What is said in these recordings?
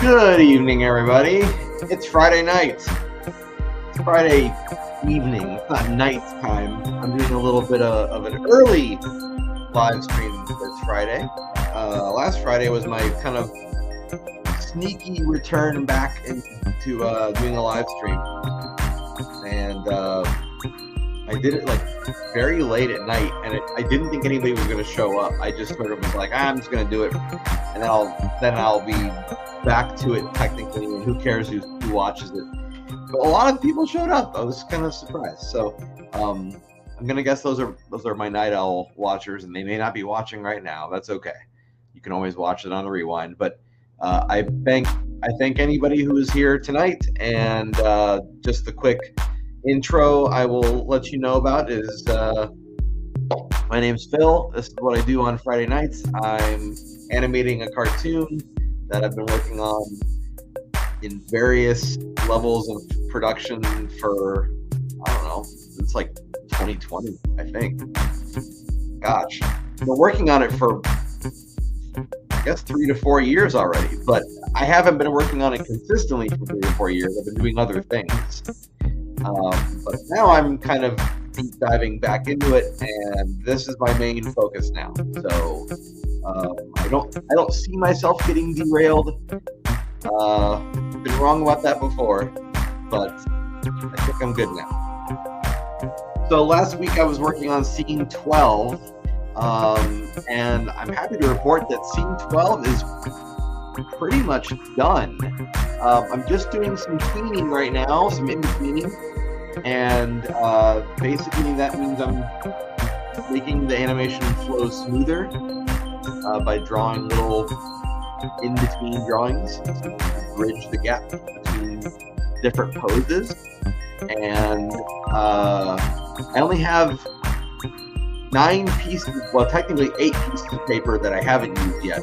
Good evening, everybody. It's Friday night. It's Friday evening. It's not night time. I'm doing a little bit of an early live stream this Friday. Last Friday was my kind of sneaky return back into doing a live stream. And I did it like very late at night, and I didn't think anybody was going to show up. I just sort of was like, I'm just going to do it, and then I'll be back to it technically, and who cares who watches it. But a lot of people showed up. I was kind of surprised. So I'm gonna guess those are my night owl watchers, and they may not be watching right now. That's okay. You can always watch it on the rewind. But I thank anybody who is here tonight. And just the quick intro I will let you know about is my name's Phil. This is what I do on Friday nights. I'm animating a cartoon that I've been working on in various levels of production for, I don't know, it's like 2020, I think. Gosh, I've been working on it for, I guess, 3 to 4 years already, but I haven't been working on it consistently for 3 to 4 years. I've been doing other things. But now I'm kind of deep diving back into it, and this is my main focus now. So I don't see myself getting derailed. Been wrong about that before, but I think I'm good now. So last week I was working on scene 12, and I'm happy to report that scene 12 is pretty much done. I'm just doing some cleaning right now, some in-betweening, and basically that means I'm making the animation flow smoother by drawing little in-between drawings to bridge the gap between different poses. And I only have 9 pieces, well, technically 8 pieces of paper that I haven't used yet.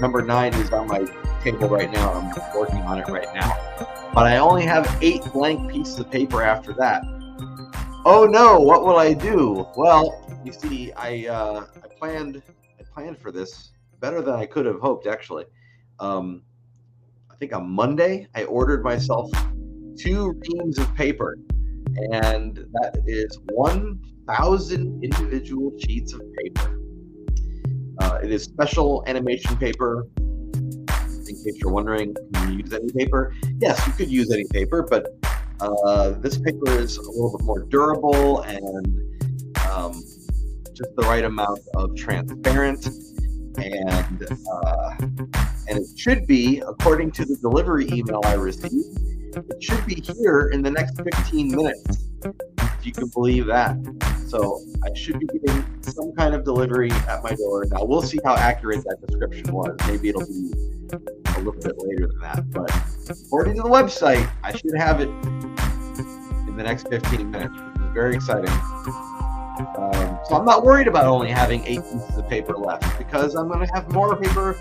Number 9 is on my table right now. I'm working on it right now. But I only have 8 blank pieces of paper after that. Oh no, what will I do? Well, you see, I planned for this better than I could have hoped, actually. I think on Monday, I ordered myself 2 reams of paper, and that is 1,000 individual sheets of paper. It is special animation paper. In case you're wondering, can you use any paper? Yes, you could use any paper, but this paper is a little bit more durable and just the right amount of transparent. And it should be, according to the delivery email I received, it should be here in the next 15 minutes, if you can believe that. So I should be getting some kind of delivery at my door. Now we'll see how accurate that description was. Maybe it'll be a little bit later than that, but according to the website, I should have it in the next 15 minutes, which is very exciting. So I'm not worried about only having 8 pieces of paper left, because I'm going to have more paper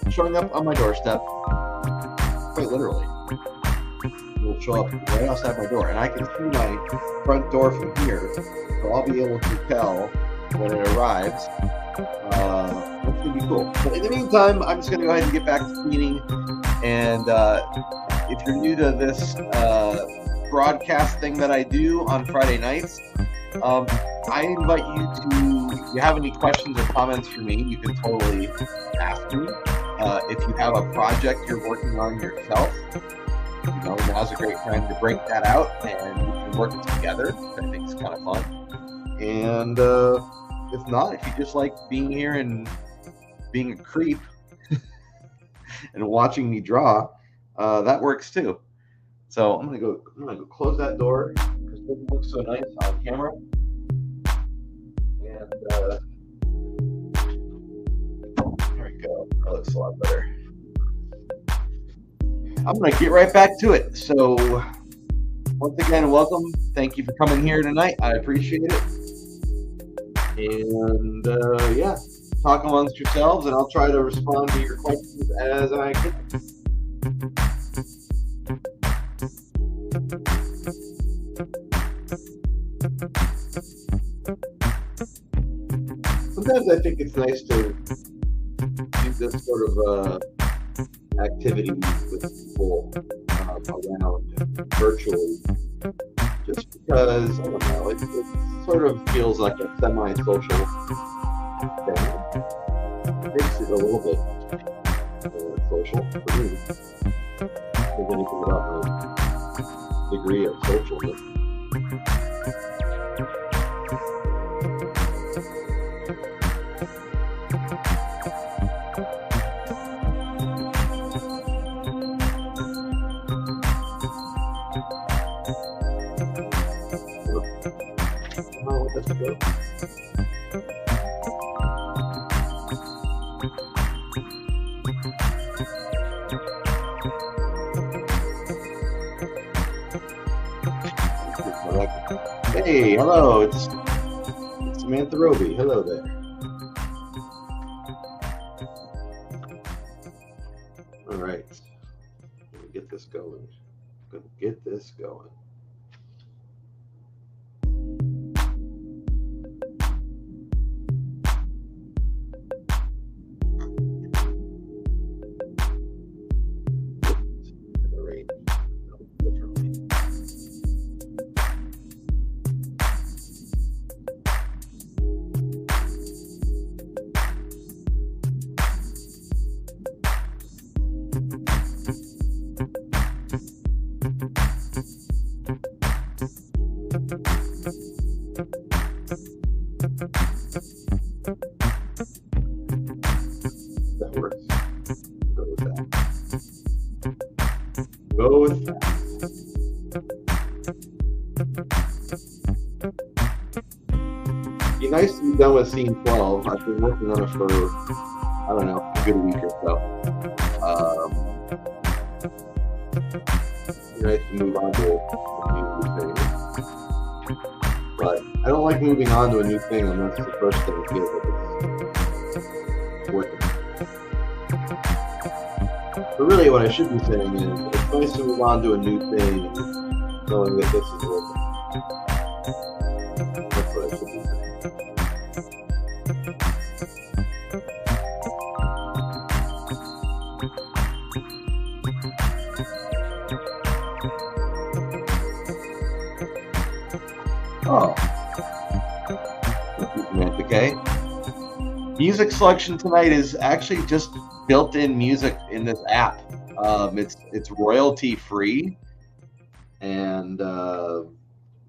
showing up on my doorstep. Quite literally. It will show up right outside my door, and I can see my front door from here, so I'll be able to tell when it arrives. It's going to be cool. But in the meantime, I'm just going to go ahead and get back to cleaning. And if you're new to this broadcast thing that I do on Friday nights, I invite you to, if you have any questions or comments for me, you can totally ask me. If you have a project you're working on yourself, now's a great time to break that out and we can work it together, which I think is kind of fun. And if not, if you just like being here and being a creep and watching me draw, that works too. So I'm gonna go close that door because it doesn't look so nice on camera. And there we go. That looks a lot better. I'm gonna get right back to it. So once again, welcome. Thank you for coming here tonight. I appreciate it. And yeah, talk amongst yourselves, and I'll try to respond to your questions as I can. Sometimes I think it's nice to do this sort of activities with people around virtually, just because, I don't know, it sort of feels like a semi-social thing. It makes it a little bit social for me. There's anything about my degree of socialness. Let's go. Hey, hello, it's Samantha Roby. Hello there. All right, let me get this going. Gonna get this going. That works. Go with that. Go with that. Be nice to be done with scene 12. I've been working on it for, I don't know, a good week or so. Be nice to move on to a new thing. But I don't like moving on to a new thing unless the first thing feels like it's working. But really what I should be saying is, it's nice to move on to a new thing knowing that this is working. That's what I should be saying. Oh, okay. Music selection tonight is actually just built-in music in this app. It's royalty free, and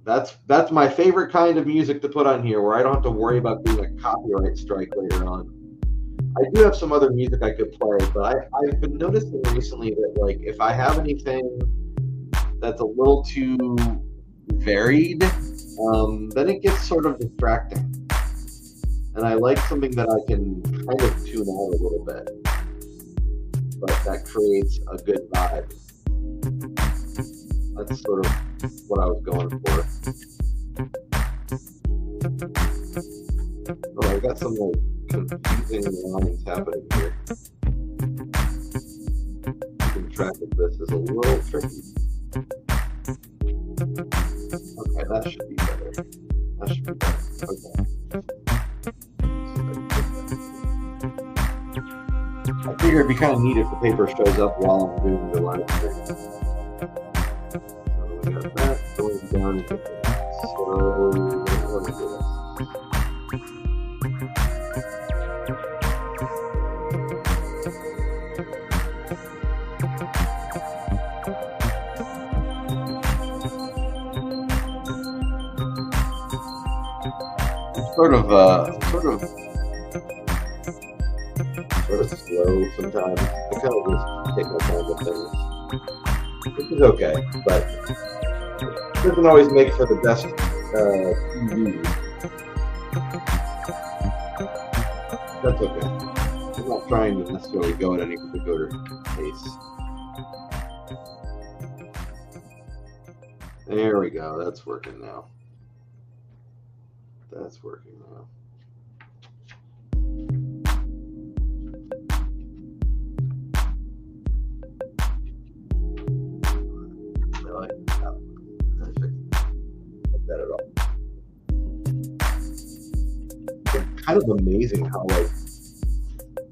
that's my favorite kind of music to put on here, where I don't have to worry about doing a copyright strike later on. I do have some other music I could play, but I've been noticing recently that, like, if I have anything that's a little too varied, then it gets sort of distracting. And I like something that I can kind of tune out a little bit, but that creates a good vibe. That's sort of what I was going for. Oh, I got some like confusing lines happening here. Keeping track of this is a little tricky. Okay, that should be better. That should be better. Okay. I figure it'd be kind of neat if the paper shows up while I'm doing the live stream. So we got that going down into that. So let me do this. Sort of slow sometimes. I kind of just take my time with things, which is okay, but it doesn't always make for the best TV. That's okay. I'm not trying to necessarily go at any particular pace. There we go. That's working now. That's working now. That at all. It's kind of amazing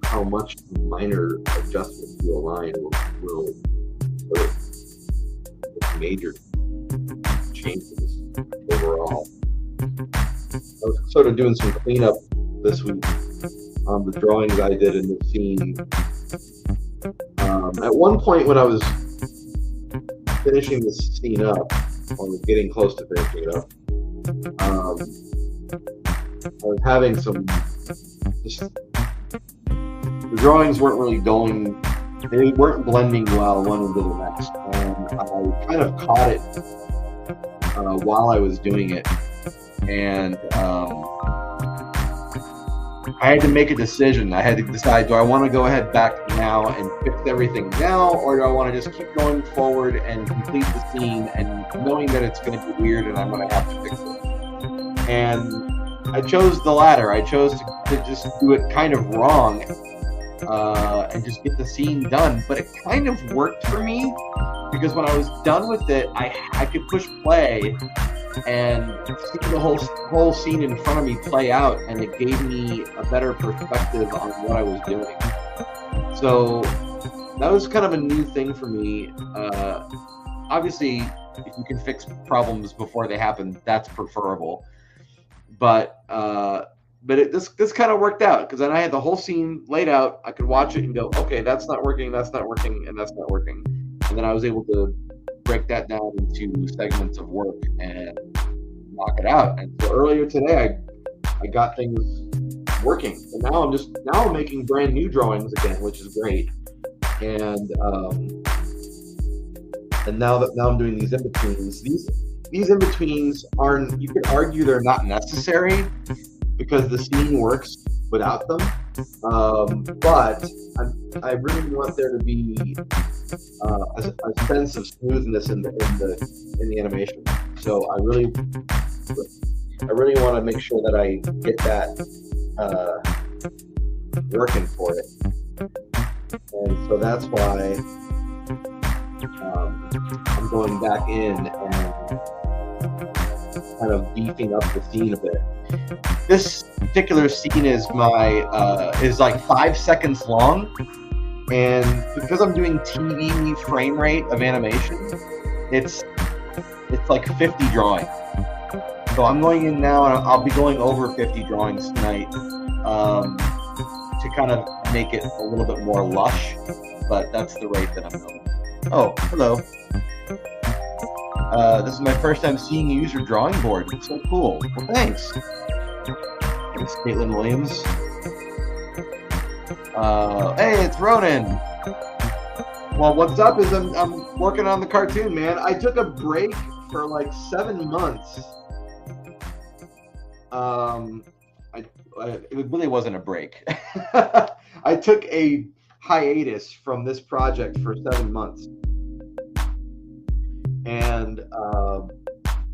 how much minor adjustments to align will sort of make major changes overall. I was sort of doing some cleanup this week on the drawings I did in the scene. At one point when I was finishing this scene up, or getting close to finishing it up, I was having some, the drawings weren't really going, they weren't blending well one into the next, and I kind of caught it while I was doing it, and I had to make a decision. I had to decide, do I want to go ahead back now and fix everything now, or do I want to just keep going forward and complete the scene and knowing that it's going to be weird and I'm going to have to fix it? And I chose the latter. I chose to just do it kind of wrong and just get the scene done. But it kind of worked for me, because when I was done with it, I could push play and see the whole scene in front of me play out, and it gave me a better perspective on what I was doing. So that was kind of a new thing for me. Obviously, if you can fix problems before they happen, that's preferable. But this kind of worked out, because then I had the whole scene laid out. I could watch it and go, okay, that's not working, and that's not working. And then I was able to break that down into segments of work and knock it out. And so earlier today, I got things working, and now I'm making brand new drawings again, which is great. And now I'm doing these in betweens. These in betweens aren't. You could argue they're not necessary, because the scene works without them. But I really want there to be a sense of smoothness in the animation. So I really want to make sure that I get that working for it. And so that's why I'm going back in and kind of beefing up the scene a bit. This particular scene is is like 5 seconds long, and because I'm doing TV frame rate of animation, it's like 50 drawings. So I'm going in now, and I'll be going over 50 drawings tonight to kind of make it a little bit more lush, but that's the rate that I'm going. Oh, hello. This is my first time seeing you use your drawing board. It's so cool. Well, thanks. Thanks, Caitlin Williams. Hey, it's Ronan. Well, what's up is I'm working on the cartoon, man. I took a break for like 7 months. It really wasn't a break. I took a hiatus from this project for 7 months. And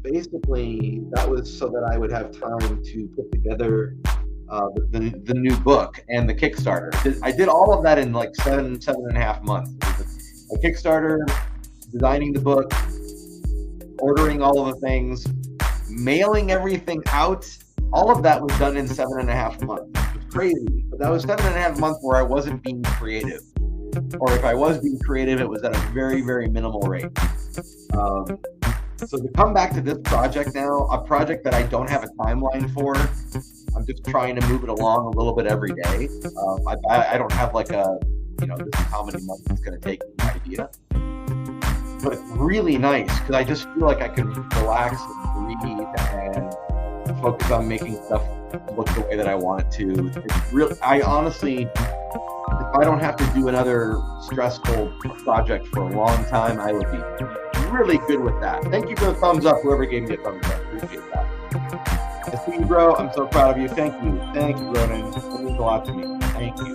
basically, that was so that I would have time to put together the new book and the Kickstarter. I did all of that in like 7.5 months. A Kickstarter, designing the book, ordering all of the things, mailing everything out. All of that was done in 7.5 months. It was crazy, but that was 7.5 months where I wasn't being creative. Or if I was being creative, it was at a very, very minimal rate. So to come back to this project now, a project that I don't have a timeline for, I'm just trying to move it along a little bit every day. I don't have like this is how many months it's going to take me idea. But it's really nice because I just feel like I can relax and breathe and focus on making stuff look the way that I want it to. It's real. I honestly, if I don't have to do another stressful project for a long time, I would be really good with that. Thank you for the thumbs up, whoever gave me a thumbs up. Appreciate that. I see you, bro. I'm so proud of you. Thank you, Ronan. It means a lot to me. Thank you.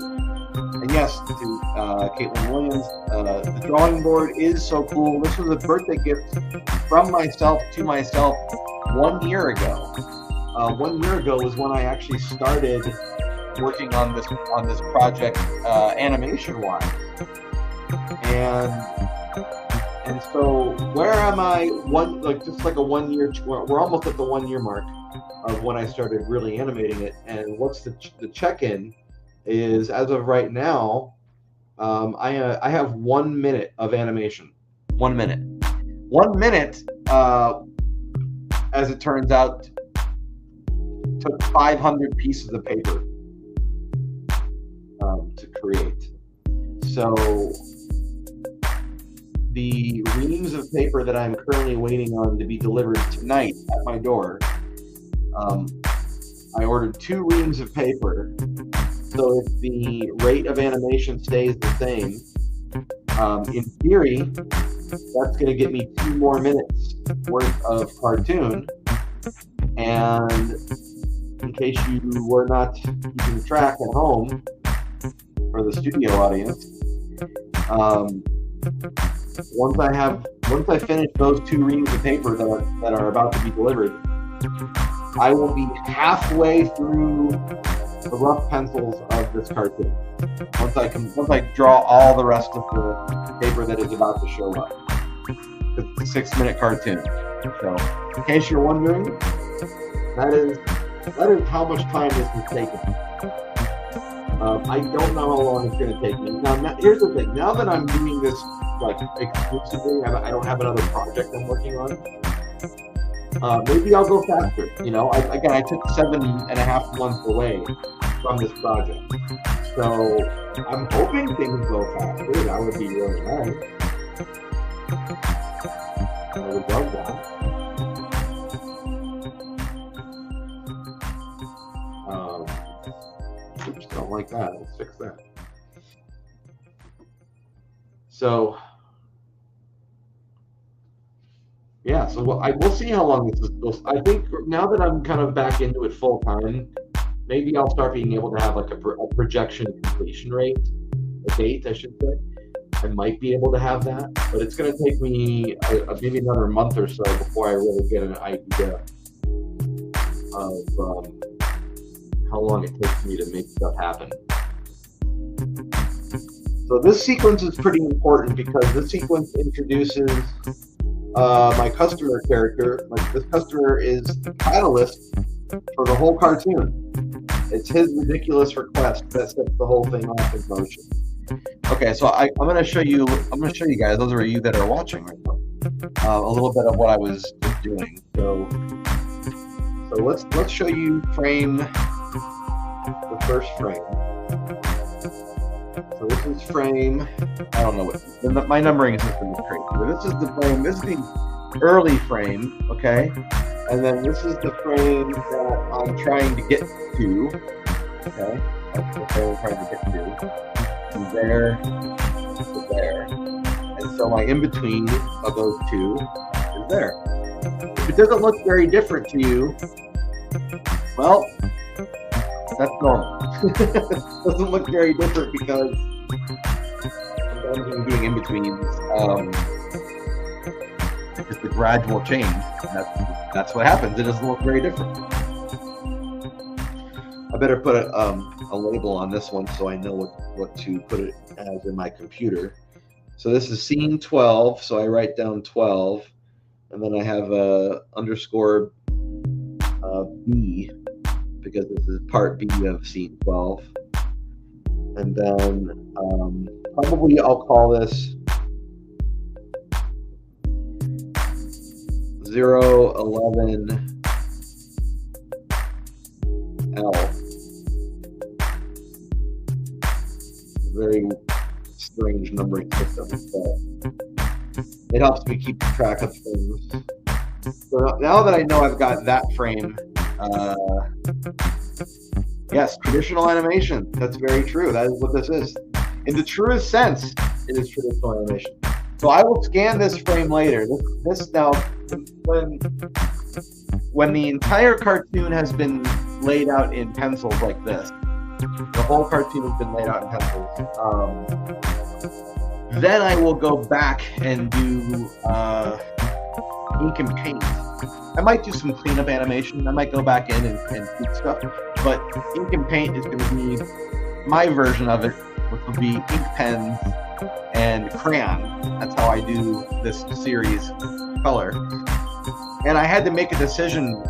And yes, to Caitlin Williams, the drawing board is so cool. This was a birthday gift from myself to myself 1 year ago. 1 year ago was when I actually started working on this project animation-wise. And so where am I? Just like a 1 year. We're almost at the 1 year mark of when I started really animating it. And what's the check-in is, as of right now, I have 1 minute of animation. 1 minute. 1 minute, as it turns out, took 500 pieces of paper to create. So the reams of paper that I'm currently waiting on to be delivered tonight at my door, I ordered 2 reams of paper. So if the rate of animation stays the same, in theory, that's going to get me 2 more minutes worth of cartoon. And in case you were not keeping track at home, for the studio audience, once I finish those 2 reams of paper that are about to be delivered, I will be halfway through the rough pencils of this cartoon. Once I draw all the rest of the paper that is about to show up. It's a 6-minute cartoon. So, in case you're wondering, that is how much time this is taking. I don't know how long it's going to take me. Now, here's the thing. Now that I'm doing this like exclusively, I don't have another project I'm working on. Maybe I'll go faster. You know, I took 7.5 months away from this project, so I'm hoping things go faster. That would be really nice. I would love that. Oops, don't like that. Let's fix that. So, yeah, so we'll see how long this goes. I think now that I'm kind of back into it full time, maybe I'll start being able to have like a projection completion rate, a date, I should say. I might be able to have that, but it's going to take me maybe another month or so before I really get an idea of how long it takes me to make stuff happen. So this sequence is pretty important because this sequence introduces my customer character. This customer is the catalyst for the whole cartoon. It's his ridiculous request that sets the whole thing off in motion. Okay, so I'm going to show you guys, those are you that are watching right now, a little bit of what I was just doing. So let's show you the first frame. So this is frame, I don't know what, my numbering system is crazy, but this is the frame, this is the early frame, okay? And then this is the frame that I'm trying to get to, okay? That's the frame I'm trying to get to. From there to there. And so my in-between of those two is there. If it doesn't look very different to you, well, that's normal. It doesn't look very different because sometimes when you're doing in-betweens, it's a gradual change. That's what happens. It doesn't look very different. I better put a label on this one so I know what to put it as in my computer. So this is scene 12, so I write down 12, and then I have a underscore B, because this is part B of scene 12. And then probably I'll call this 011 L. Very strange numbering system, but it helps me keep track of things. So now that I know I've got that frame, yes, traditional animation. That's very true. That is what this is. In the truest sense, it is traditional animation. So I will scan this frame later. This now, when the entire cartoon has been laid out in pencils like this, the whole cartoon has been laid out in pencils, then I will go back and do ink and paint. I might do some cleanup animation. I might go back in and tweak stuff, but ink and paint is going to be my version of it, which will be ink pens and crayon. That's how I do this series color. And I had to make a decision.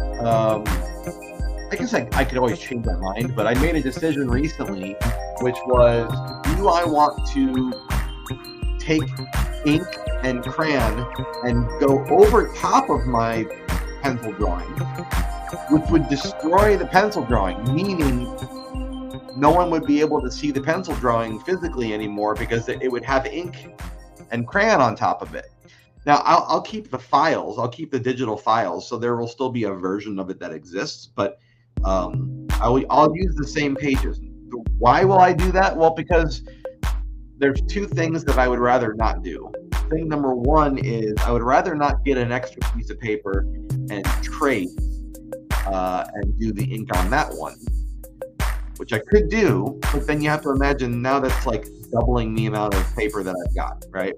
I guess I could always change my mind, but I made a decision recently which was, do I want to take ink and crayon and go over top of my pencil drawing, which would destroy the pencil drawing, meaning no one would be able to see the pencil drawing physically anymore because it would have ink and crayon on top of it. Now, I'll keep the files. I'll keep the digital files, so there will still be a version of it that exists, but I'll use the same pages. Why will I do that? Well, because there's two things that I would rather not do. Thing number one is I would rather not get an extra piece of paper and trace and do the ink on that one, which I could do, but then you have to imagine now that's like doubling the amount of paper that I've got, right?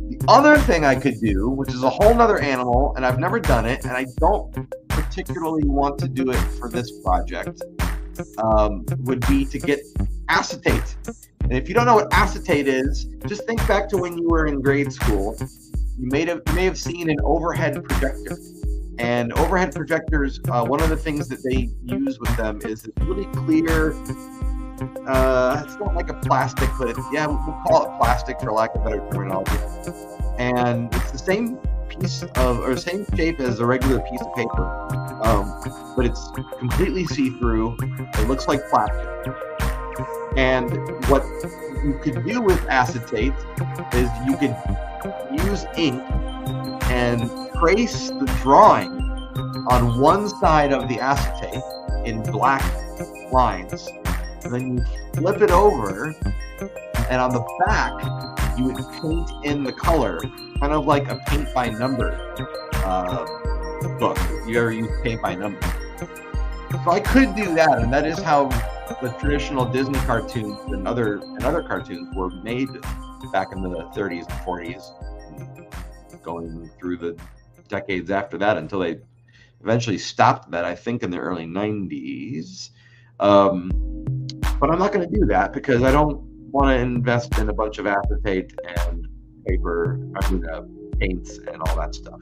The other thing I could do, which is a whole nother animal, and I've never done it, and I don't particularly want to do it for this project, would be to get acetate. And if you don't know what acetate is, just think back to when you were in grade school. You may have seen an overhead projector. And overhead projectors, one of the things that they use with them is it's really clear. It's not like a plastic, but we'll call it plastic for lack of better terminology. And it's the same same shape as a regular piece of paper, but it's completely see-through. It looks like plastic. And what you could do with acetate is you could use ink and trace the drawing on one side of the acetate in black lines. And then you flip it over, and on the back, you would paint in the color, kind of like a paint by number book. You ever use paint by number? So I could do that, and that is how the traditional Disney cartoons and other cartoons were made back in the 30s and 40s, and going through the decades after that until they eventually stopped that, I think, in the early 90s. But I'm not going to do that because I don't want to invest in a bunch of acetate and paper, paints and all that stuff.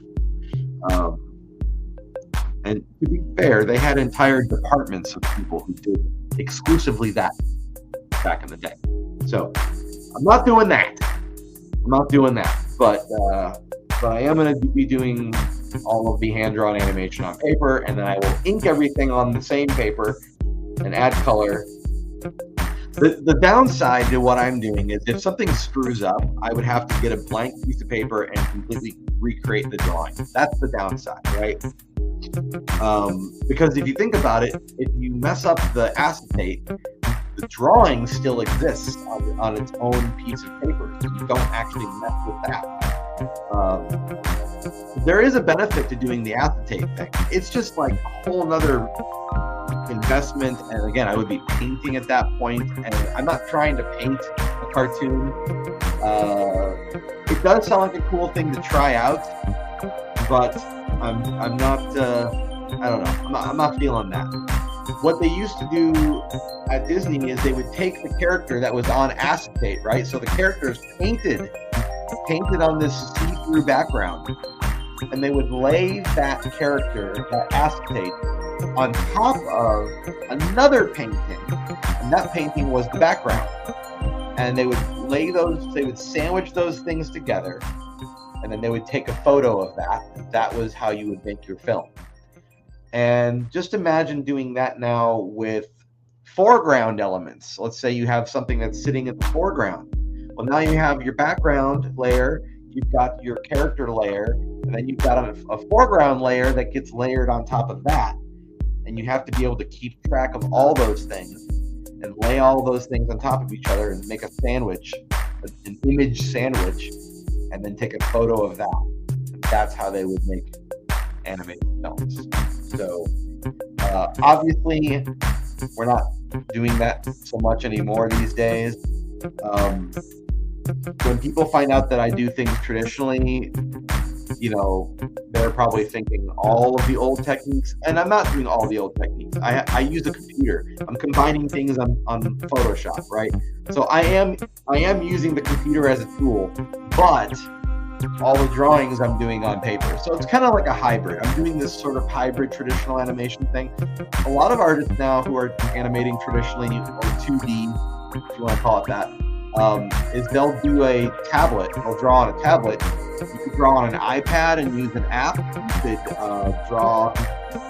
And to be fair, they had entire departments of people who did exclusively that back in the day. So I'm not doing that. But I am going to be doing all of the hand-drawn animation on paper, and then I will ink everything on the same paper and add color. The downside to what I'm doing is if something screws up, I would have to get a blank piece of paper and completely recreate the drawing. That's the downside, right? Because if you think about it, if you mess up the acetate, the drawing still exists on its own piece of paper. So you don't actually mess with that. There is a benefit to doing the acetate thing. It's just like a whole nother investment, and again, I would be painting at that point, and I'm not trying to paint a cartoon. It does sound like a cool thing to try out, but I'm not I don't know, I'm not feeling that. What they used to do at Disney is they would take the character that was on acetate, right? So the character is painted on this see-through background, and they would lay that character, that acetate, on top of another painting, and that painting was the background. And they would sandwich those things together, and then they would take a photo of that. That was how you would make your film. And just imagine doing that now with foreground elements. Let's say you have something that's sitting in the foreground. Well, now you have your background layer, you've got your character layer, and then you've got a foreground layer that gets layered on top of that. And you have to be able to keep track of all those things and lay all those things on top of each other and make a sandwich, an image sandwich, and then take a photo of that. And that's how they would make animated films. So obviously, we're not doing that so much anymore these days. When people find out that I do things traditionally, they're probably thinking all of the old techniques, and I'm not doing all the old techniques. I use a computer. I'm combining things on Photoshop, right? So I am using the computer as a tool, but all the drawings I'm doing on paper. So it's kind of like a hybrid. I'm doing this sort of hybrid traditional animation thing. A lot of artists now who are animating traditionally or 2D if you want to call it that, is they'll do a tablet. They'll draw on a tablet. You could draw on an iPad and use an app. You could draw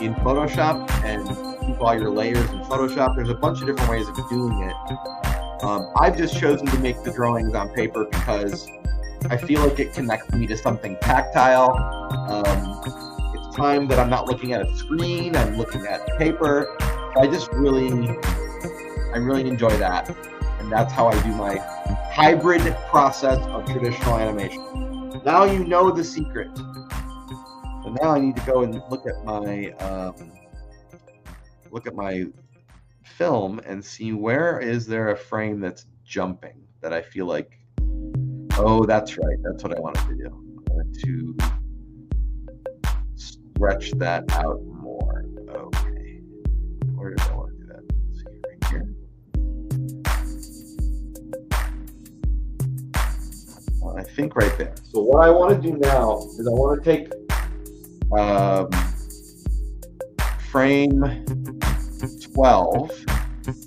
in Photoshop and keep all your layers in Photoshop. There's a bunch of different ways of doing it. I've just chosen to make the drawings on paper because I feel like it connects me to something tactile. It's time that I'm not looking at a screen, I'm looking at paper. I really enjoy that. And that's how I do my hybrid process of traditional animation. Now you know the secret. So now I need to go and look at my film and see where is there a frame that's jumping that I feel like, oh, that's right, that's what I wanted to do. I wanted to stretch that out more. Okay, where did I want to do that? Let's see, right here. I think right there. So what I want to do now is I want to take frame 12. Let's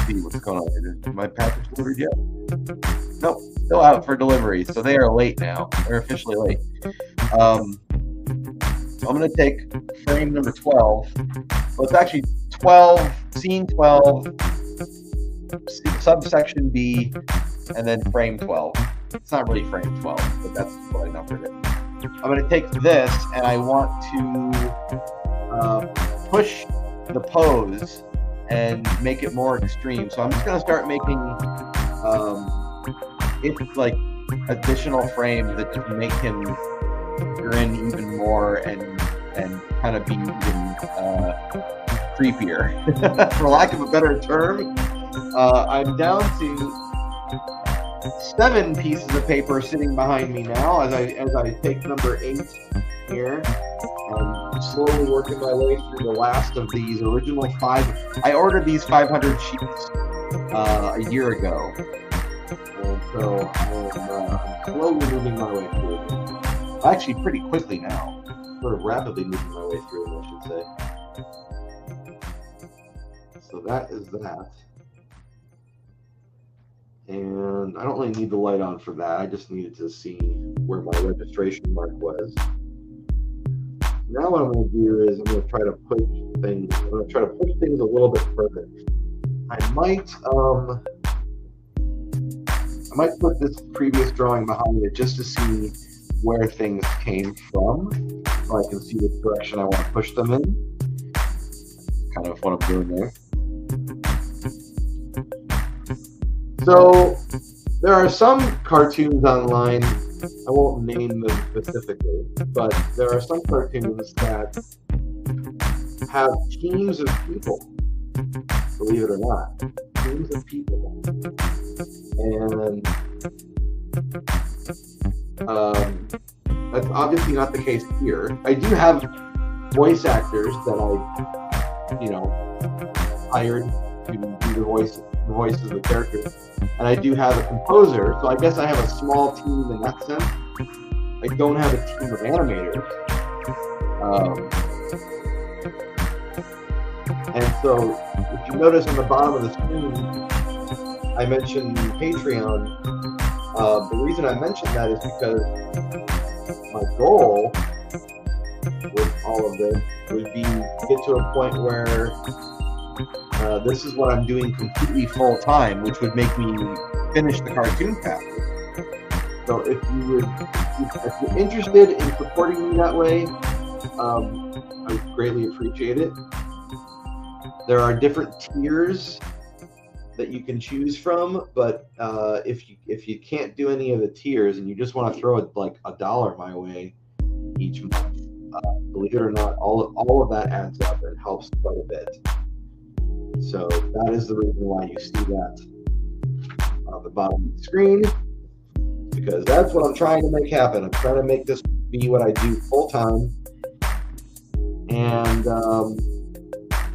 see what's going on here. Is my package delivered yet? Nope, still out for delivery. So they are late now. They're officially late. So I'm going to take frame number 12. Well, it's actually 12, scene 12, subsection B, and then frame 12. It's not really frame 12, but that's what I numbered it. I'm going to take this, and I want to push the pose and make it more extreme. So I'm just going to start making it like additional frames that just make him grin even more and kind of be even creepier, for lack of a better term. I'm down to 7 pieces of paper sitting behind me now as I take number 8 here. I'm slowly working my way through the last of these original 5. I ordered these 500 sheets a year ago, and so I'm slowly moving my way through them. Actually, pretty quickly now. Sort of rapidly moving my way through them, I should say. So that is that. And I don't really need the light on for that. I just needed to see where my registration mark was. Now what I'm going to do is I'm going to try to push things. I'm going to try to push things a little bit further. I might put this previous drawing behind it just to see where things came from, so I can see which direction I want to push them in. Kind of what I'm doing there. So there are some cartoons online, I won't name them specifically, but there are some cartoons that have teams of people, believe it or not, teams of people. And that's obviously not the case here. I do have voice actors that I, hired to do the voices of the characters. And I do have a composer, so I guess I have a small team in that sense. I don't have a team of animators. And so, if you notice on the bottom of the screen, I mentioned Patreon. The reason I mentioned that is because my goal with all of this would be to get to a point where this is what I'm doing completely full time, which would make me finish the cartoon package. So if you're interested in supporting me that way, I would greatly appreciate it. There are different tiers that you can choose from, but if you can't do any of the tiers and you just want to throw like $1 my way each month, believe it or not, all of that adds up and helps quite a bit. So that is the reason why you see that on the bottom of the screen, because that's what I'm trying to make happen. I'm trying to make this be what I do full time.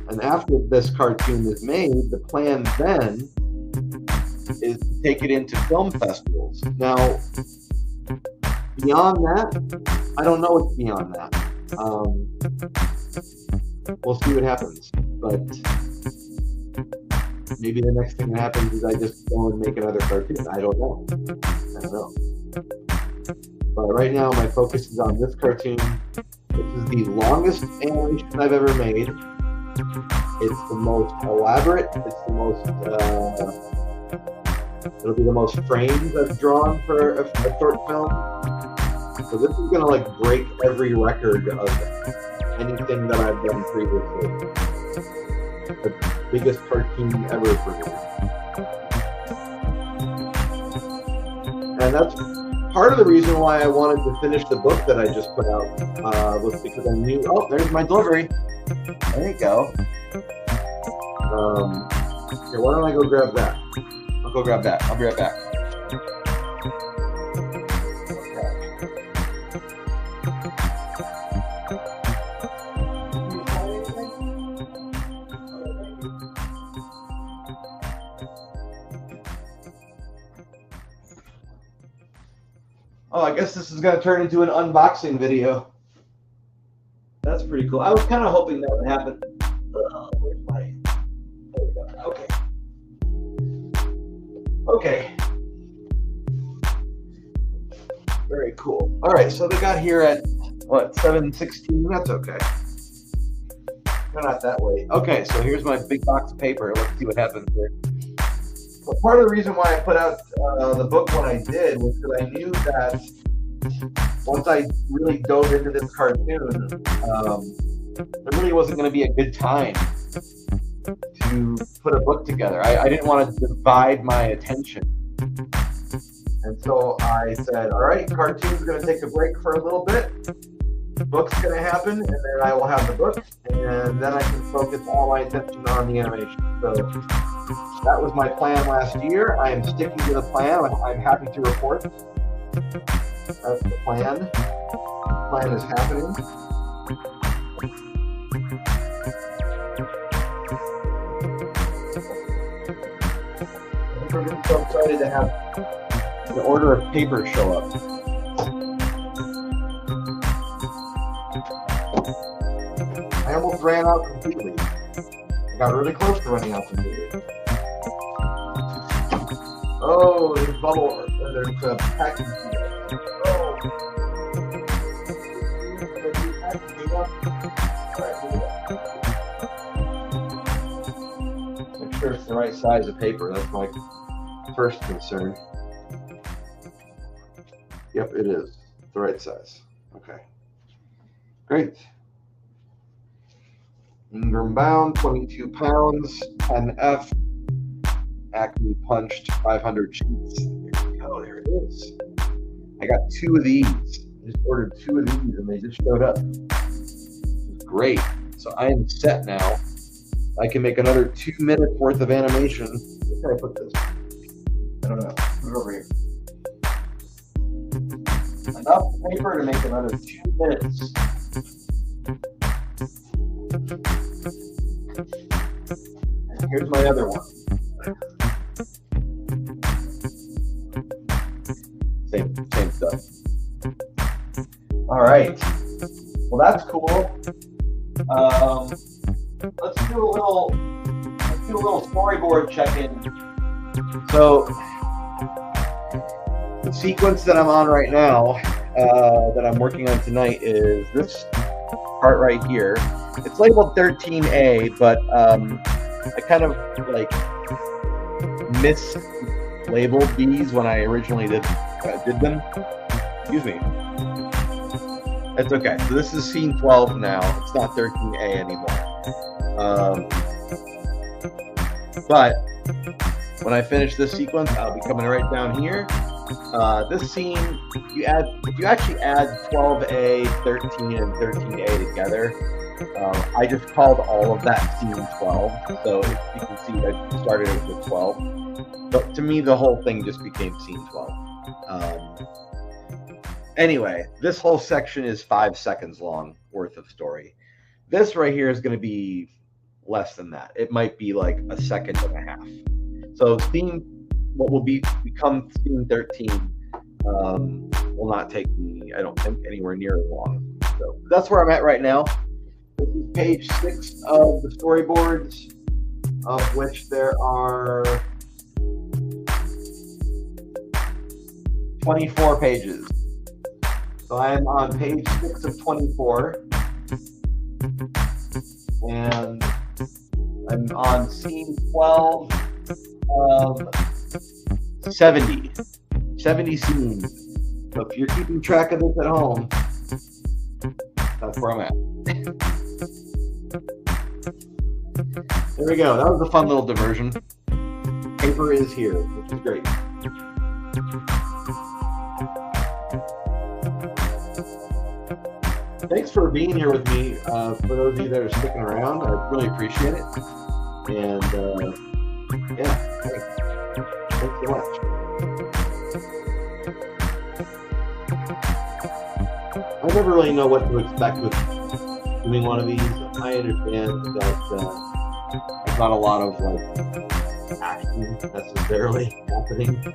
And after this cartoon is made, the plan then is to take it into film festivals. Now, beyond that, I don't know what's beyond that. We'll see what happens. But Maybe the next thing that happens is I just go and make another cartoon. I don't know. But right now, my focus is on this cartoon. This is the longest animation I've ever made. It's the most elaborate. It's the most. It'll be the most frames I've drawn for a short film. So this is gonna like break every record of anything that I've done previously. The biggest cartoon ever for me. And that's part of the reason why I wanted to finish the book that I just put out, was because I knew, oh, there's my delivery. There you go. Here, why don't I go grab that? I'll go grab that. I'll be right back. Oh, I guess this is going to turn into an unboxing video. That's pretty cool. I was kind of hoping that would happen. Where's my... There we go. Okay. Okay. Very cool. All right, so they got here at, what, 7:16? That's okay. They're not that late. Okay, so here's my big box of paper. Let's see what happens here. But part of the reason why I put out the book when I did was because I knew that once I really dove into this cartoon, there really wasn't going to be a good time to put a book together. I didn't want to divide my attention. And so I said, all right, cartoon's going to take a break for a little bit. The book's going to happen, and then I will have the book, and then I can focus all my attention on the animation. So that was my plan last year. I am sticking to the plan. I'm happy to report. That's the plan. The plan is happening. I'm so excited to have the order of paper show up. I almost ran out completely. I got really close to running out completely. Oh, there's bubble. There's packing. Oh. Make sure it's the right size of paper. That's my first concern. Yep, it is. The right size. Okay. Great. Ingram bound, 22 pounds, 10F, Acme punched, 500 sheets. There we go, there it is. I got 2 of these. I just ordered 2 of these and they just showed up. Great. So I am set now. I can make another 2 minutes worth of animation. Where can I put this? I don't know. Put it over here. Enough paper to make another 2 minutes. And here's my other one. Same stuff. All right. Well, that's cool. Let's do a little storyboard check-in. So the sequence that I'm on right now, that I'm working on tonight, is this part right here. It's labeled 13A, but I kind of like mislabeled these when I originally did them. Excuse me. It's okay. So this is scene 12 now. It's not 13A anymore. But when I finish this sequence, I'll be coming right down here. This scene, if you actually add 12A, 13, and 13A together, I just called all of that scene 12. So you can see I started it with 12. But to me, the whole thing just became scene 12. Anyway, this whole section is 5 seconds long worth of story. This right here is going to be less than that. It might be like a second and a half. So what will become scene 13 will not take me, I don't think, anywhere near as long. So that's where I'm at right now. This is page 6 of the storyboards. of which there are 24 pages. So I am on page 6 of 24, and I'm on scene 12 of 70 scenes. So if you're keeping track of this at home, that's where I'm at. There we go. That was a fun little diversion. Paper is here, which is great. Thanks for being here with me. For those of you that are sticking around, I really appreciate it. And yeah, thanks so much. I never really know what to expect with doing one of these. I understand that there's not a lot of like action necessarily happening,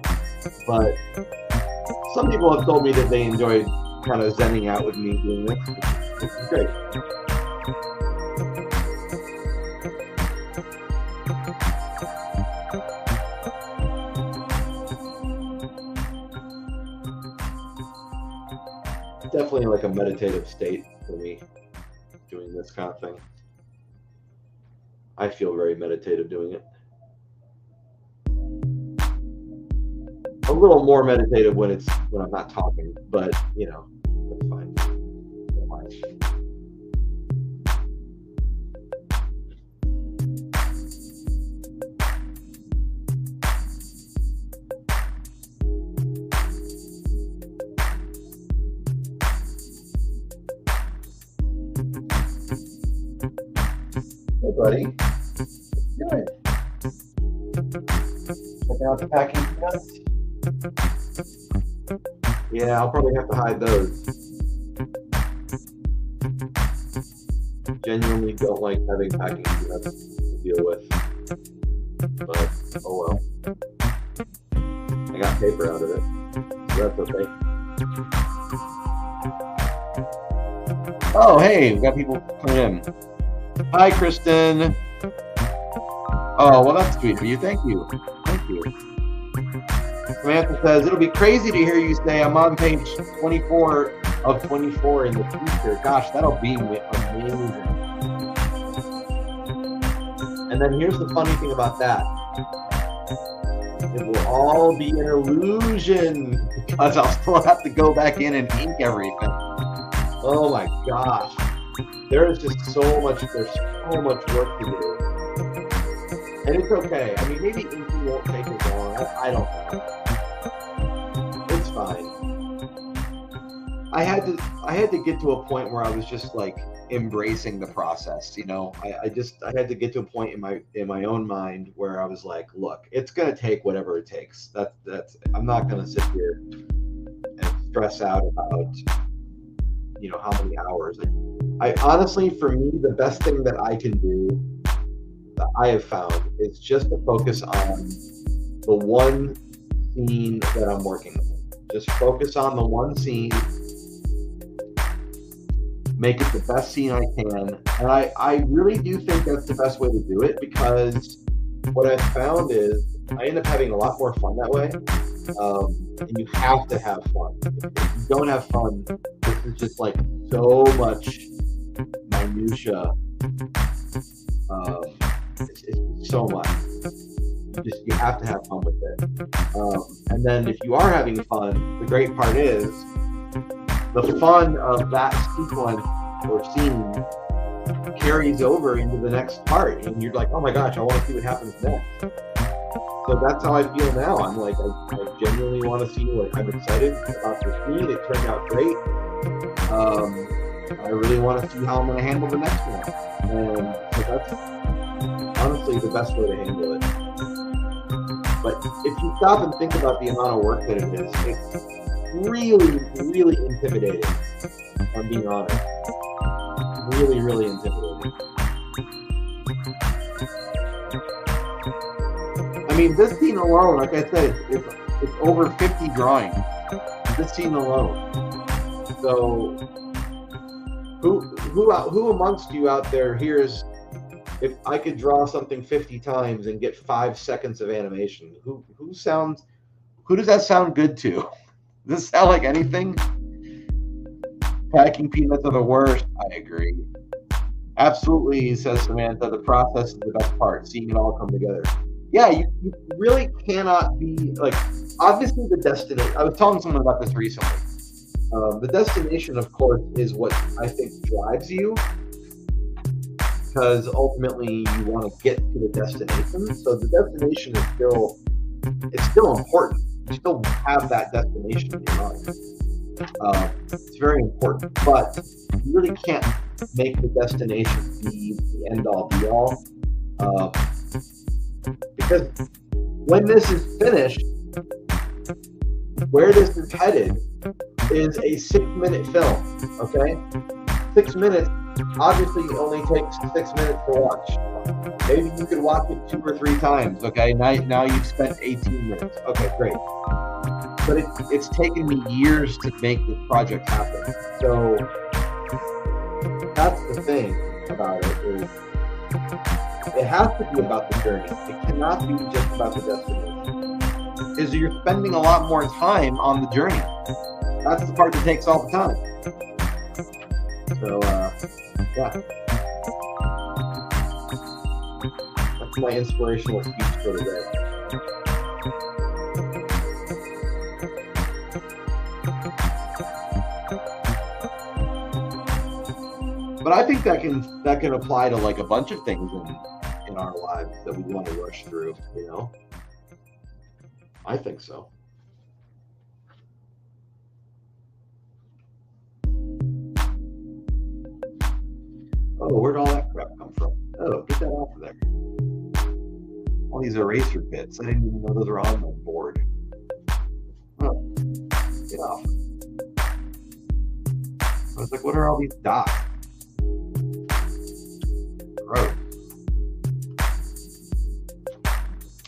but some people have told me that they enjoyed kind of zenning out with me doing this, which is great. Definitely like a meditative state for me doing this kind of thing. I feel very meditative doing it. A little more meditative when I'm not talking, but you know, that's fine. Don't mind. Hey, buddy. Good. Checking out the packing peanuts. Yeah, I'll probably have to hide those. Genuinely don't like having packing peanuts to deal with. But, oh well. I got paper out of it. So that's okay. Oh, hey, we got people coming in. Hi, Kristen. Oh, well, that's sweet of you. Thank you. Thank you. Samantha says, it'll be crazy to hear you say I'm on page 24 of 24 in the future. Gosh, that'll be amazing. And then here's the funny thing about that. It will all be an illusion because I'll still have to go back in and ink everything. Oh my gosh. There's so much work to do. And it's okay. I mean, maybe inking won't take as long. I don't know. It's fine. I had to get to a point where I was just like embracing the process, you know. I had to get to a point in my own mind where I was like, look, it's gonna take whatever it takes. That's I'm not gonna sit here and stress out about, you know, how many hours. I honestly, for me, the best thing that I can do, that I have found, is just to focus on the one scene that I'm working on. Just focus on the one scene, make it the best scene I can. And I really do think that's the best way to do it, because what I've found is I end up having a lot more fun that way. And you have to have fun. If you don't have fun, this is just like so much minutia. It's so much. You have to have fun with it. And then if you are having fun, the great part is the fun of that sequence or scene carries over into the next part, and you're like, oh my gosh, I want to see what happens next. So that's how I feel now. I'm like, I genuinely want to see, like, I'm excited about the scene. It turned out great. I really want to see how I'm going to handle the next one. And so that's honestly the best way to handle it. But if you stop and think about the amount of work that it is, it's really, really intimidating, if I'm being honest. Really, really intimidating. I mean, this scene alone, like I said, it's over 50 drawings. This scene alone. So, who amongst you out there hears if I could draw something 50 times and get 5 seconds of animation, who does that sound good to? Does this sound like anything? Packing peanuts are the worst. I agree. Absolutely, says Samantha. The process is the best part, seeing it all come together. Yeah, you really cannot be like, obviously the destination. I was telling someone about this recently. The destination, of course, is what I think drives you, because ultimately you want to get to the destination. So the destination is still important. You still have that destination in your mind. It's very important, but you really can't make the destination be the end-all, be-all. Because when this is finished, where this is headed is a 6-minute film, okay? 6 minutes obviously only takes 6 minutes to watch. Maybe you could watch it 2 or 3 times, okay? Now you've spent 18 minutes. Okay, great. But it's taken me years to make this project happen. So that's the thing about it, is it has to be about the journey. It cannot be just about the destination. Is you're spending a lot more time on the journey. That's the part that takes all the time. So, yeah. That's my inspirational speech for today. But I think that can apply to like a bunch of things in our lives that we want to rush through, you know? I think so. Oh, where'd all that crap come from? Oh, get that off of there. All these eraser bits. I didn't even know those were on my board. Oh, get off. I was like, what are all these dots? Gross.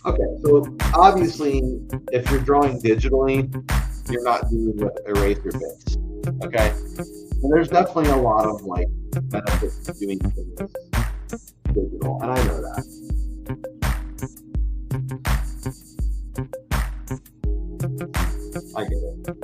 Okay, so obviously, if you're drawing digitally, you're not doing with eraser bits. Okay? And there's definitely a lot of like benefits to doing things digital, and I know that. I get it.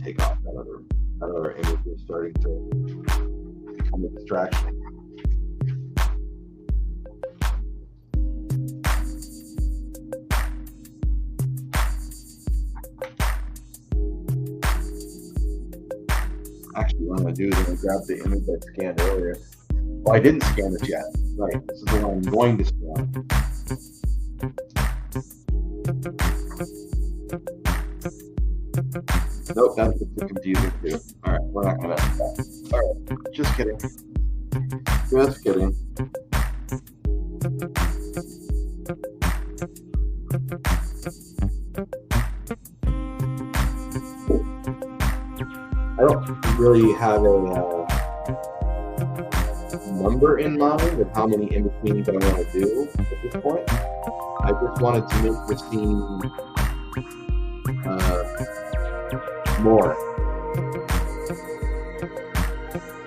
Take off that other image is starting to become a distraction. Actually, what I'm going to do is I'm going to grab the image I scanned earlier. Well, I didn't scan this yet. Right, this is the one I'm going to scan. Nope, that's the confusing too. Alright, we're not gonna mess with that. Alright, just kidding. Just kidding. I don't really have a number in mind of how many in-betweens I want to do at this point. I just wanted to make the scene more.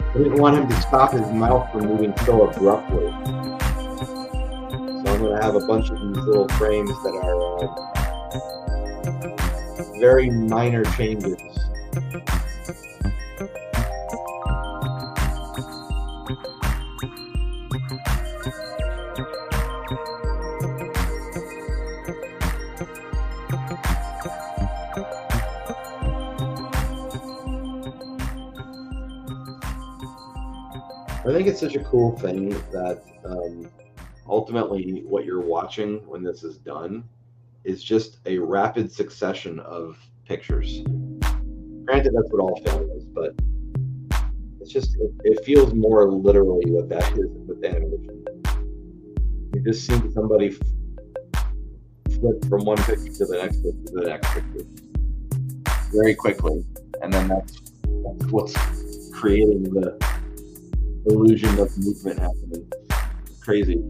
I didn't want him to stop his mouth from moving so abruptly. So I'm going to have a bunch of these little frames that are very minor changes I think it's such a cool thing that ultimately what you're watching when this is done is just a rapid succession of pictures. Granted, that's what all film is, but it's just, it feels more literally what that is with animation. You're just seeing somebody flip from one picture to the next picture to the next picture very quickly, and then that's what's creating the illusion of movement happening. Crazy.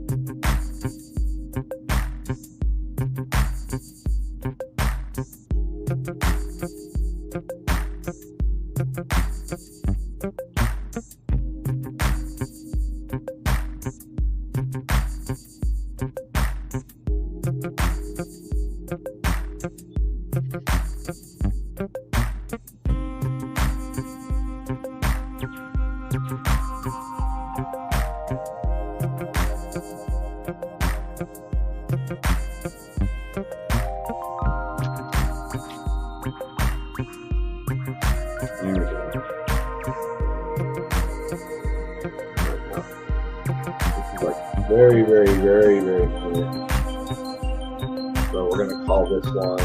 There we go. This is like very, very, very, very clear. So we're going to call this one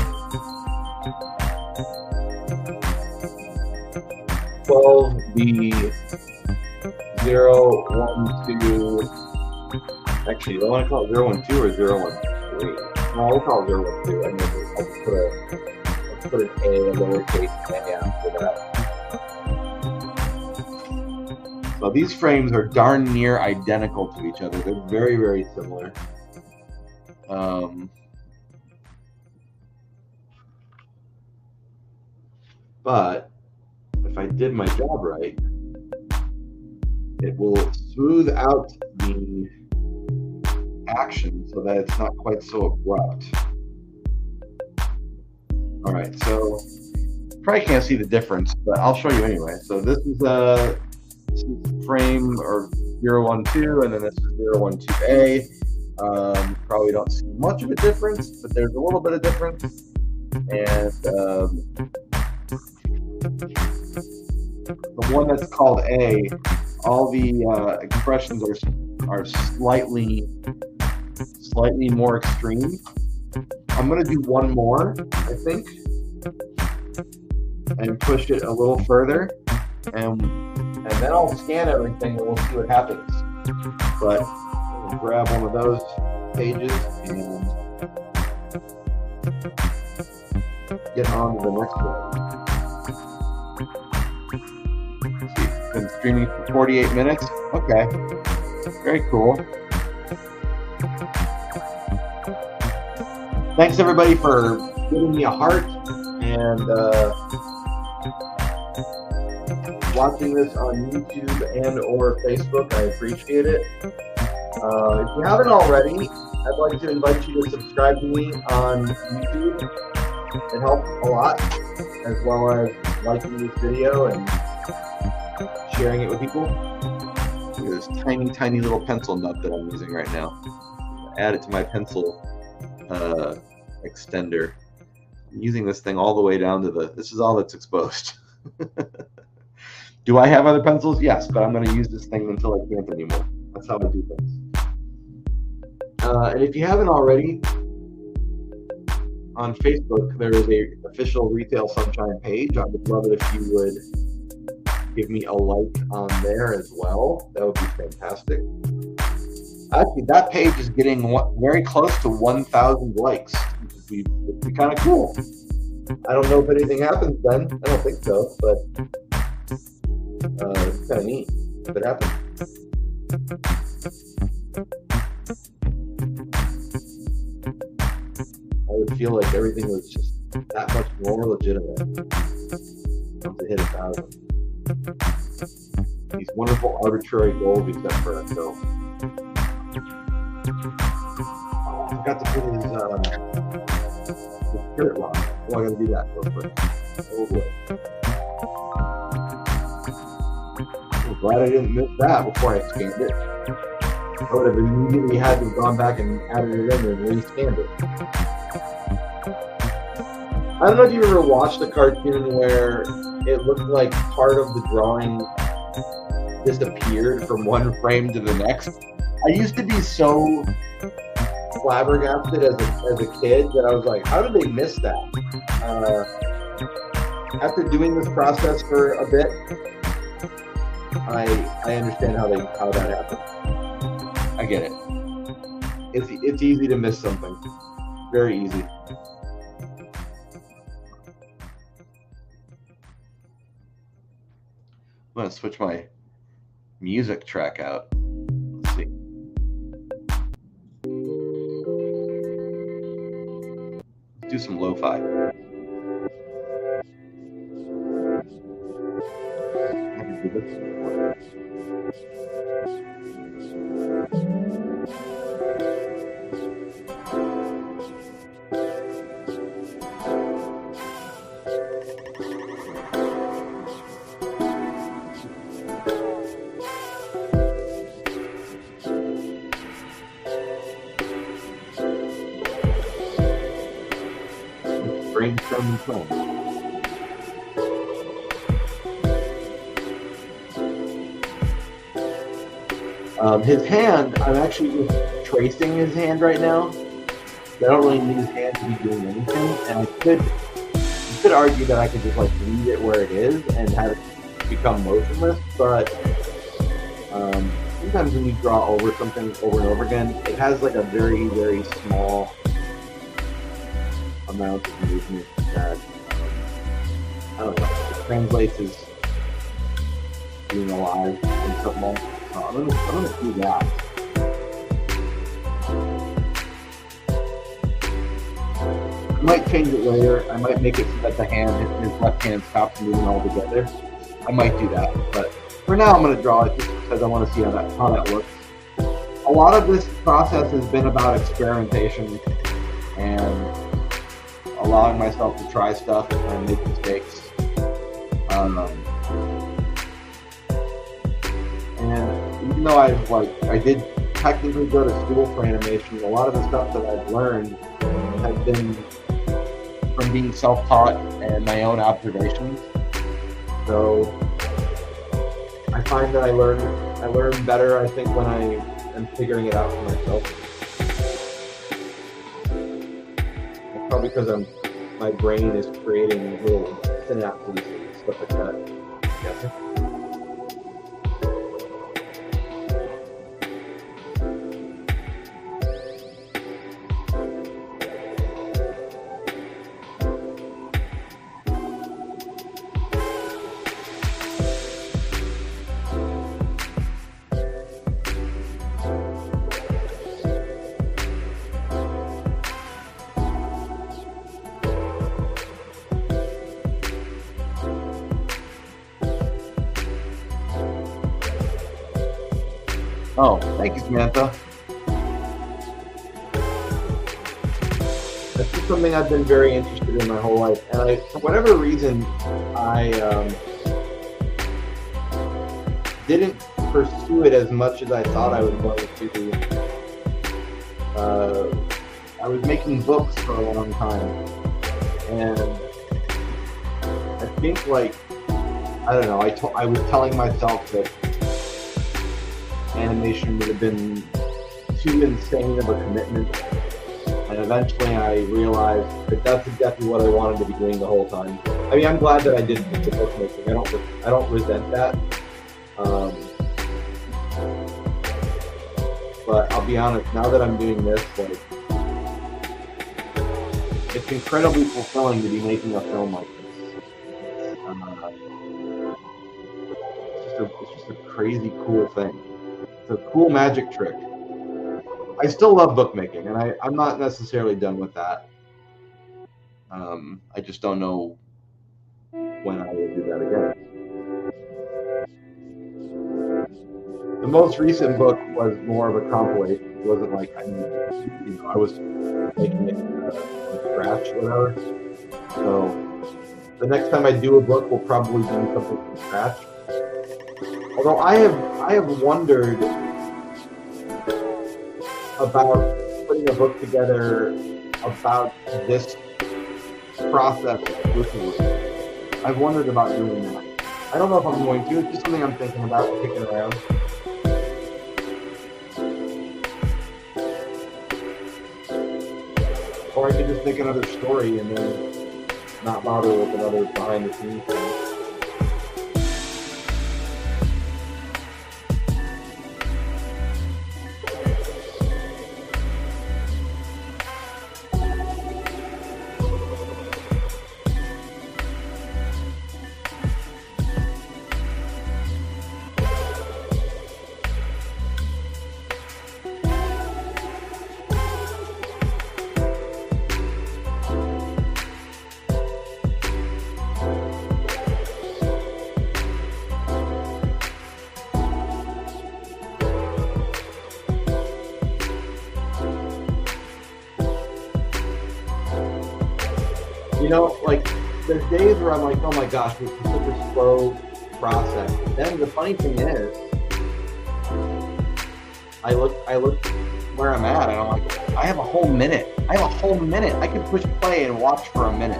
12B 012. Actually, do I want to call it 012 or 013? No, we'll call it 012. I know I'll put an A, a lowercase a after that. So these frames are darn near identical to each other. They're very, very similar. But if I did my job right, it will smooth out the action so that it's not quite so abrupt. All right, so probably can't see the difference, but I'll show you anyway. So this is a frame or 012, and then this is 012A. Probably don't see much of a difference, but there's a little bit of difference. And the one that's called A, all the expressions are slightly more extreme. I'm going to do one more, I think, and push it a little further, and then I'll scan everything and we'll see what happens. But we'll grab one of those pages and get on to the next one. Let's see, it's been streaming for 48 minutes. Okay, very cool. Thanks everybody for giving me a heart and watching this on YouTube and or Facebook. I appreciate it. If you haven't already, I'd like to invite you to subscribe to me on YouTube. It helps a lot, as well as liking this video and sharing it with people. Look at this tiny, tiny little pencil nut that I'm using right now. Add it to my pencil extender. I'm using this thing all the way down to this is all that's exposed. Do I have other pencils? Yes, but I'm going to use this thing until I can't anymore. That's how I do things. And if you haven't already, on Facebook, there is a official Retail Sunshine page. I would love it if you would give me a like on there as well. That would be fantastic. Actually, that page is getting very close to 1,000 likes. It'd be kind of cool. I don't know if anything happens then. I don't think so, but it's kind of neat if it happens. I would feel like everything was just that much more legitimate once it hit 1,000. These wonderful arbitrary goals we set for ourselves. Oh, I forgot to put his spirit lock. Oh, I gotta do that real quick. Oh boy. glad I didn't miss that before I scanned it. I would have immediately had to have gone back and added it in and re-scanned it. I don't know if you ever watched a cartoon where it looked like part of the drawing disappeared from one frame to the next. I used to be so flabbergasted as a kid that I was like, how did they miss that? After doing this process for a bit, I understand how that happened. I get it. It's easy to miss something. Very easy. I'm gonna switch my music track out. Let's see. Let's do some lo-fi. Brainstorming film. His hand, I'm actually just tracing his hand right now. I don't really need his hand to be doing anything, and you could argue that I could just like leave it where it is and have it become motionless, but sometimes when you draw over something over and over again, it has like a very, very small amount of movement that I don't know, it translates as being alive in some way. I'm gonna do that. I might change it later. I might make it so that his left hand stops moving altogether. I might do that, but for now I'm gonna draw it just because I want to see how that looks. A lot of this process has been about experimentation and allowing myself to try stuff and make mistakes. And even though I did technically go to school for animation, a lot of the stuff that I've learned has been from being self-taught and my own observations. So I find that I learn better, I think, when I am figuring it out for myself. It's probably because my brain is creating little synapses and stuff like that. Yeah. Oh, thank you, Samantha. That's just something I've been very interested in my whole life, and for whatever reason, I didn't pursue it as much as I thought I was going to. I was making books for a long time, and I think, I don't know, I was telling myself that animation would have been too insane of a commitment, and eventually I realized that that's exactly what I wanted to be doing the whole time. I mean, I'm glad that I did the bookmaking. I don't resent that. But I'll be honest, now that I'm doing this, it's incredibly fulfilling to be making a film like this. It's just a crazy cool thing. It's a cool magic trick. I still love bookmaking, and I'm not necessarily done with that. I just don't know when I will do that again. The most recent book was more of a compilation. It wasn't like I was making it from scratch or whatever. So the next time I do a book will probably be something from scratch. Although I have wondered about putting a book together about this process exclusively. I've wondered about doing that. I don't know if I'm going to. It's just something I'm thinking about, kicking around. Or I could just make another story and then not bother with another behind the scenes thing. You know, like, there's days where I'm like, oh my gosh, this is such a slow process. But then the funny thing is, I look where I'm at, and I'm like, I have a whole minute. I can push play and watch for a minute.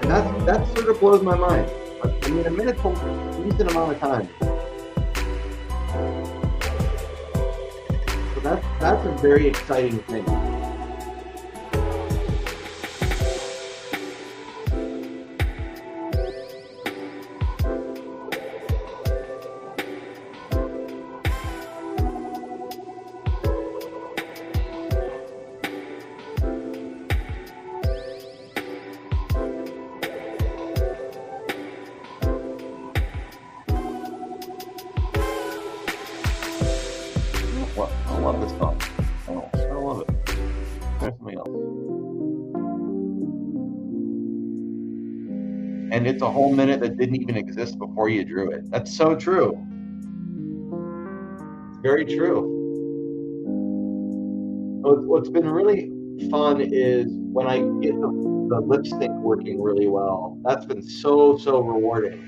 And that sort of blows my mind. I mean, a minute's a decent amount of time. So that's a very exciting thing. I love this song. I love it. There's something else. And it's a whole minute that didn't even exist before you drew it. That's so true. It's very true. What's been really fun is when I get the lip sync working really well. That's been so rewarding.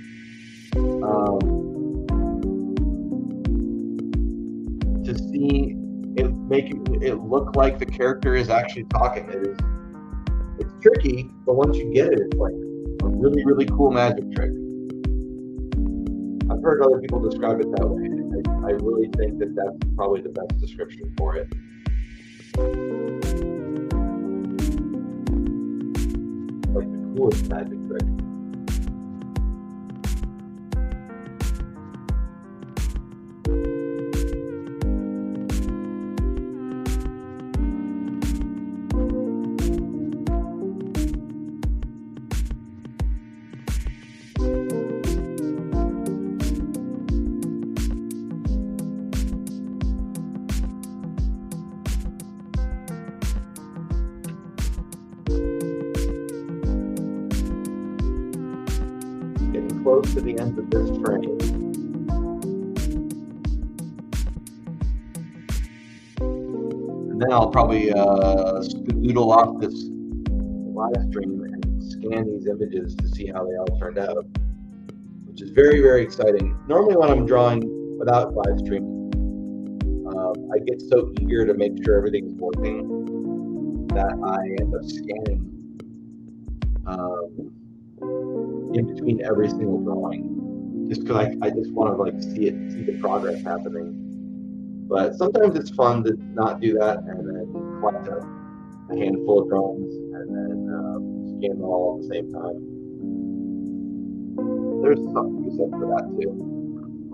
To see it making it look like the character is actually talking. It's tricky, but once you get it, it's like a really cool magic trick. I've heard other people describe it that way, and I really think that that's probably the best description for it. Like the coolest magic trick. Close to the end of this frame. And then I'll probably skedoodle off this live stream and scan these images to see how they all turned out, which is very exciting. Normally when I'm drawing without live streaming, I get so eager to make sure everything's working that I end up scanning in between every single drawing, just because I just want to like see the progress happening. But sometimes it's fun to not do that and then collect a handful of drawings and then scan them all at the same time. There's something to be said for that too.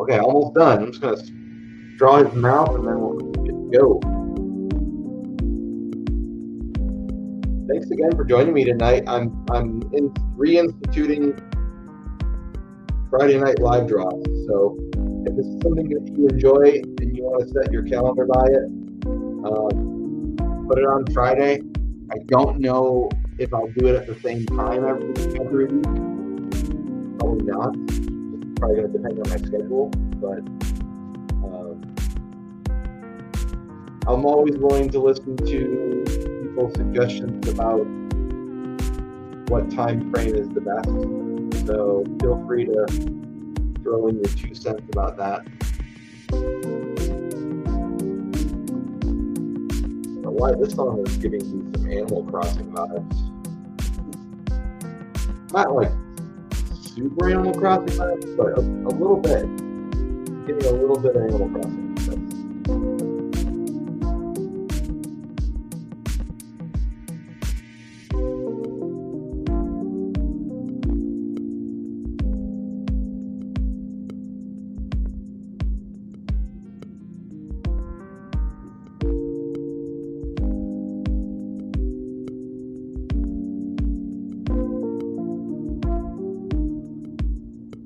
Okay, almost done. I'm just gonna draw his mouth and then we'll get to go. Thanks again for joining me tonight. I'm reinstituting Friday night live draws. So if this is something that you enjoy and you want to set your calendar by it, put it on Friday. I don't know if I'll do it at the same time every week. Probably not. It's probably going to depend on my schedule. But I'm always willing to listen to people's suggestions about what time frame is the best. So feel free to throw in your 2 cents about that. I don't know why this song is giving me some Animal Crossing vibes. Not like super Animal Crossing vibes, but a little bit. Getting a little bit of Animal Crossing.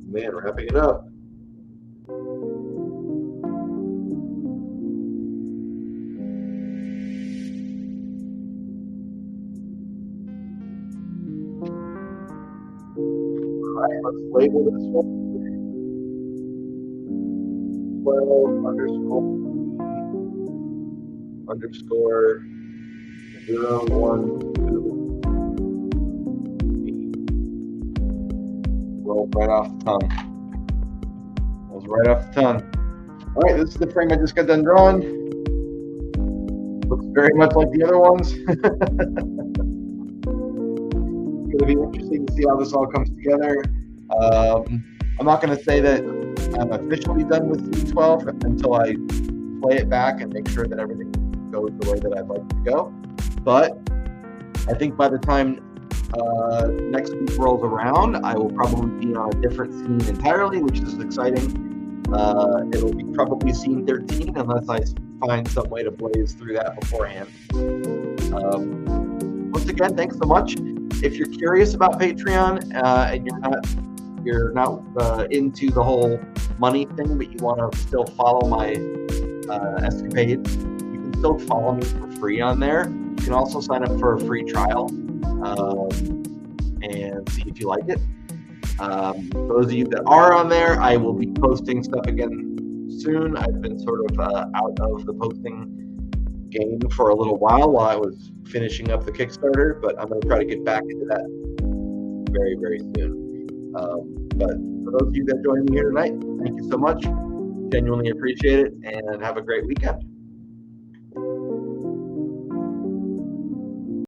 Man, wrapping it up. Alright, let's label this one. 12__012. Rolled right off the tongue. That was right off the tongue. All right, this is the frame I just got done drawing. Looks very much like the other ones. It's going to be interesting to see how this all comes together. I'm not going to say that I'm officially done with C12 until I play it back and make sure that everything goes the way that I'd like it to go. But I think by the time next week rolls around, I will probably be on a different scene entirely, which is exciting. It'll be probably scene 13 unless I find some way to blaze through that beforehand. Once again, thanks so much. If you're curious about Patreon and you're not into the whole money thing, but you want to still follow my escapades, you can still follow me for free on there. You can also sign up for a free trial and see if you like it. Those of you that are on there, I will be posting stuff again soon. I've been sort of out of the posting game for a little while I was finishing up the Kickstarter, but I'm going to try to get back into that very, very soon. But for those of you that joined me here tonight, thank you so much. Genuinely appreciate it, and have a great weekend.